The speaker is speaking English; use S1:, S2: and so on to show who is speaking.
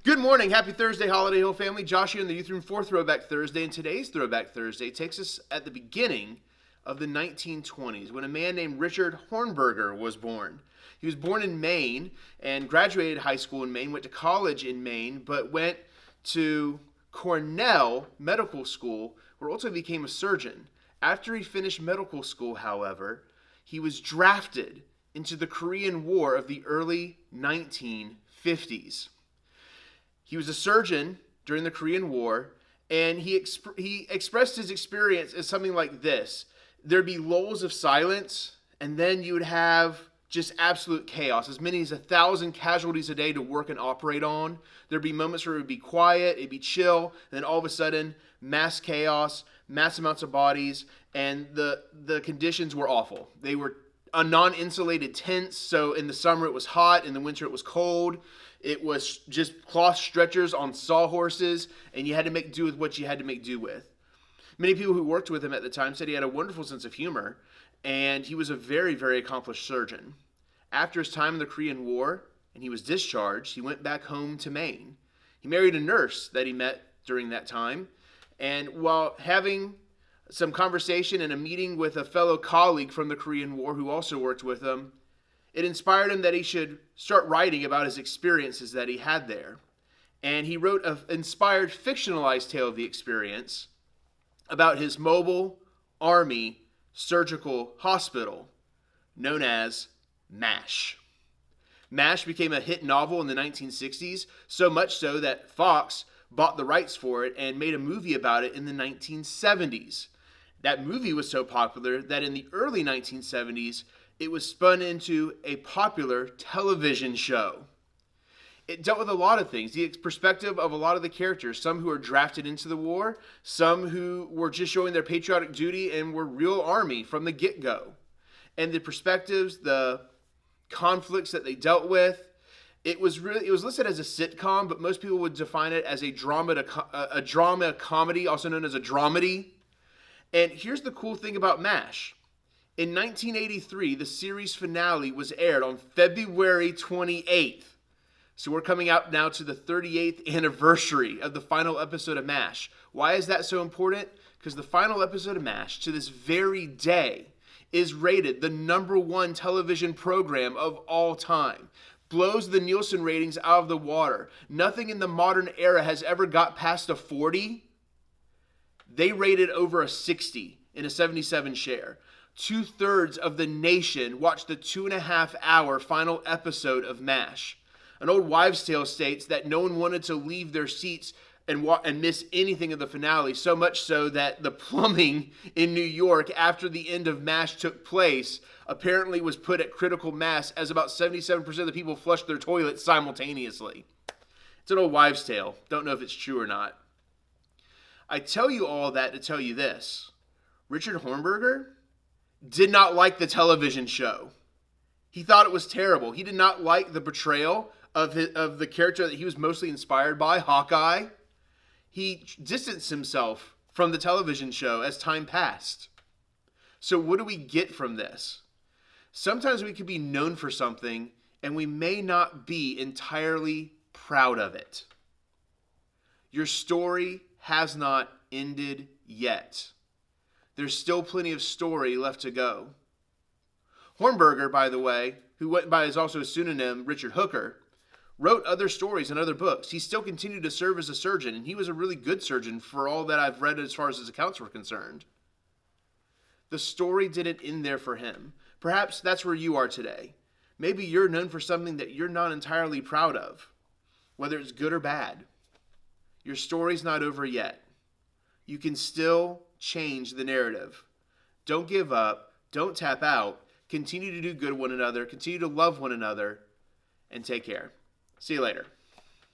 S1: Good morning. Happy Thursday, Holiday Hill family. Josh here in the youth room for Throwback Thursday. And today's Throwback Thursday takes us at the beginning of the 1920s when a man named Richard Hornberger was born. He was born in Maine and graduated high school in Maine, went to college in Maine, but went to Cornell Medical School, where ultimately became a surgeon. After he finished medical school, however, he was drafted into the Korean War of the early 1950s. He was a surgeon during the Korean War, and he expressed his experience as something like this. There'd be lulls of silence, and then you would have just absolute chaos, as many as 1,000 casualties a day to work and operate on. There'd be moments where it would be quiet, it'd be chill, and then all of a sudden, mass chaos, mass amounts of bodies, and the conditions were awful. They were a non-insulated tents, so in the summer it was hot, in the winter it was cold. It was just cloth stretchers on sawhorses, and you had to make do with what you had to make do with. Many people who worked with him at the time said he had a wonderful sense of humor, and he was a very, very accomplished surgeon. After his time in the Korean War, and he was discharged, he went back home to Maine. He married a nurse that he met during that time, and while having some conversation and a meeting with a fellow colleague from the Korean War who also worked with him, it inspired him that he should start writing about his experiences that he had there. And he wrote an inspired fictionalized tale of the experience about his mobile army surgical hospital known as MASH. MASH became a hit novel in the 1960s, so much so that Fox bought the rights for it and made a movie about it in the 1970s. That movie was so popular that in the early 1970s, it was spun into a popular television show. It dealt with a lot of things, the perspective of a lot of the characters, some who were drafted into the war, some who were just showing their patriotic duty and were real army from the get-go. And the perspectives, the conflicts that they dealt with, it was listed as a sitcom, but most people would define it as a drama comedy, also known as a dramedy. And here's the cool thing about MASH. In 1983, the series finale was aired on February 28th. So we're coming out now to the 38th anniversary of the final episode of MASH. Why is that so important? Because the final episode of MASH, to this very day, is rated the #1 television program of all time. Blows the Nielsen ratings out of the water. Nothing in the modern era has ever got past a 40. They rated over a 60 in a 77 share. 2/3 of the nation watched the 2.5-hour final episode of MASH. An old wives' tale states that no one wanted to leave their seats and miss anything of the finale, so much so that the plumbing in New York after the end of MASH took place apparently was put at critical mass as about 77% of the people flushed their toilets simultaneously. It's an old wives' tale. Don't know if it's true or not. I tell you all that to tell you this. Richard Hornberger did not like the television show. He thought it was terrible. He did not like the portrayal of the character that he was mostly inspired by, Hawkeye. He distanced himself from the television show as time passed. So what do we get from this? Sometimes we could be known for something and we may not be entirely proud of it. Your story has not ended yet. There's still plenty of story left to go. Hornberger, by the way, who went by also his pseudonym Richard Hooker, wrote other stories and other books. He still continued to serve as a surgeon, and he was a really good surgeon for all that I've read as far as his accounts were concerned. The story didn't end there for him. Perhaps that's where you are today. Maybe you're known for something that you're not entirely proud of, whether it's good or bad. Your story's not over yet. You can still change the narrative. Don't give up. Don't tap out. Continue to do good one another. Continue to love one another. And take care. See you later.